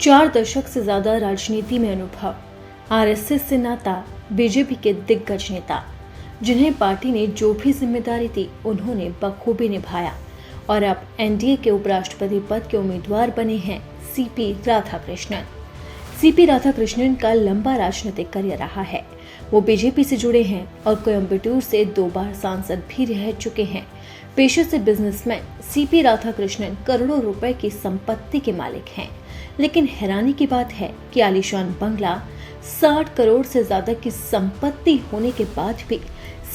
4 दशक से ज्यादा राजनीति में अनुभव, आरएसएस से नाता, बीजेपी के दिग्गज नेता, जिन्हें पार्टी ने जो भी जिम्मेदारी दी उन्होंने बखूबी निभाया और अब एनडीए के उपराष्ट्रपति पद के उम्मीदवार बने हैं सीपी राधाकृष्णन। सीपी राधाकृष्णन का लंबा राजनीतिक करियर रहा है। वो बीजेपी से जुड़े हैं और कोयम्बटूर से 2 बार सांसद भी रह चुके हैं। पेशे से बिजनेसमैन सीपी राधाकृष्णन करोड़ों रुपए की संपत्ति के मालिक हैं। लेकिन हैरानी की बात है कि आलीशान बंगला, 60 करोड़ से ज्यादा की संपत्ति होने के बाद भी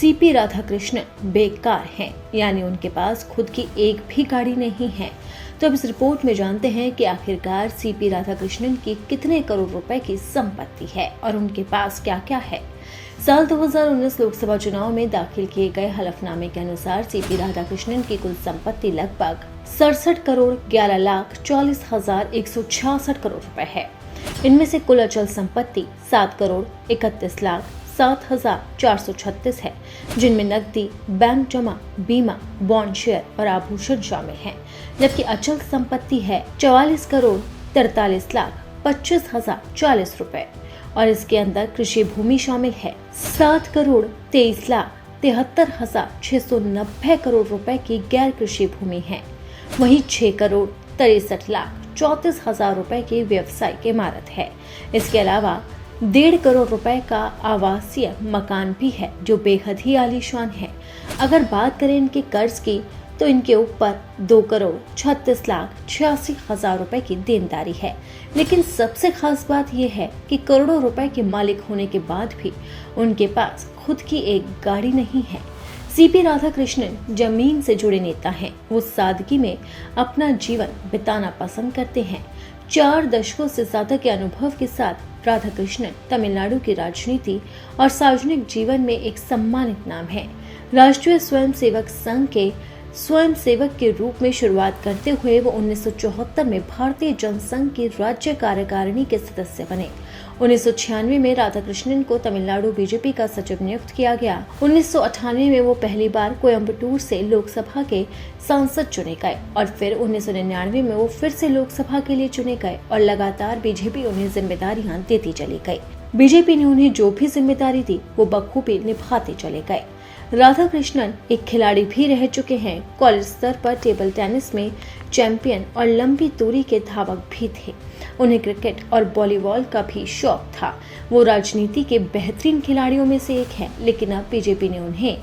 सीपी राधाकृष्णन बेकार हैं, यानी उनके पास खुद की एक भी गाड़ी नहीं है। तो अब इस रिपोर्ट में जानते हैं कि आखिरकार सीपी राधाकृष्णन की कितने करोड़ रुपए की संपत्ति है और उनके पास क्या क्या है। साल 2019 लोकसभा चुनाव में दाखिल किए गए हलफनामे के अनुसार सीपी राधाकृष्णन की कुल संपत्ति लगभग 67 करोड़ 11,40,166 करोड़ रुपए है। इनमें से कुल अचल संपत्ति 7 करोड़ 31,07,436 है, जिनमें नकदी, बैंक जमा, बीमा, बॉन्ड, शेयर और आभूषण शामिल हैं। जबकि अचल संपत्ति है 44 करोड़ 43,25,040 रुपए और इसके अंदर कृषि भूमि शामिल है। 7 करोड़ 23,73,690 करोड़ रुपए की गैर कृषि भूमि है। वहीं 6 करोड़ 63,34,000 रुपए की व्यवसायिक इमारत है। इसके अलावा 1.5 करोड़ रुपए का आवासीय मकान भी है, जो बेहद ही आलीशान है। अगर बात करें इनके कर्ज की, तो इनके ऊपर 2 करोड़ 36,86,000 रुपए की देनदारी है। लेकिन सबसे खास बात यह है कि करोड़ों रुपए के मालिक होने के बाद भी उनके पास खुद की एक गाड़ी नहीं है। सीपी राधाकृष्णन जमीन से जुड़े नेता हैं। वो सादगी में अपना जीवन बिताना पसंद करते हैं। 4 दशकों से ज्यादा के अनुभव के साथ राधाकृष्णन तमिलनाडु की राजनीति और सार्वजनिक जीवन में एक सम्मानित नाम है। राष्ट्रीय स्वयंसेवक संघ के स्वयंसेवक के रूप में शुरुआत करते हुए वो 1974 में भारतीय जनसंघ की राज्य कार्यकारिणी के सदस्य बने। 1996 में राधाकृष्णन को तमिलनाडु बीजेपी का सचिव नियुक्त किया गया। 1998 में वो पहली बार कोयम्बटूर से लोकसभा के सांसद चुने गए और फिर 1999 में वो फिर से लोकसभा के लिए चुने गए और लगातार बीजेपी उन्हें जिम्मेदारियां देती चली गई। बीजेपी ने उन्हें जो भी जिम्मेदारी दी वो बखूबी निभाते चले गए। राधाकृष्णन एक खिलाड़ी भी रह चुके हैं। कॉलेज स्तर पर टेबल टेनिस में चैंपियन और लंबी दूरी के धावक भी थे। उन्हें क्रिकेट और वॉलीबॉल का भी शौक था। वो राजनीति के बेहतरीन खिलाड़ियों में से एक है, लेकिन अब बीजेपी ने उन्हें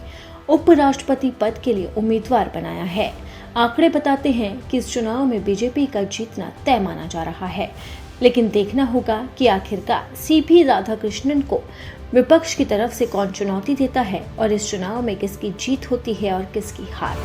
उपराष्ट्रपति पद के लिए उम्मीदवार बनाया है। आंकड़े बताते हैं कि इस चुनाव में बीजेपी का जीतना तय माना जा रहा है, लेकिन देखना होगा कि आखिरकार सीपी राधाकृष्णन को विपक्ष की तरफ से कौन चुनौती देता है और इस चुनाव में किसकी जीत होती है और किसकी हार।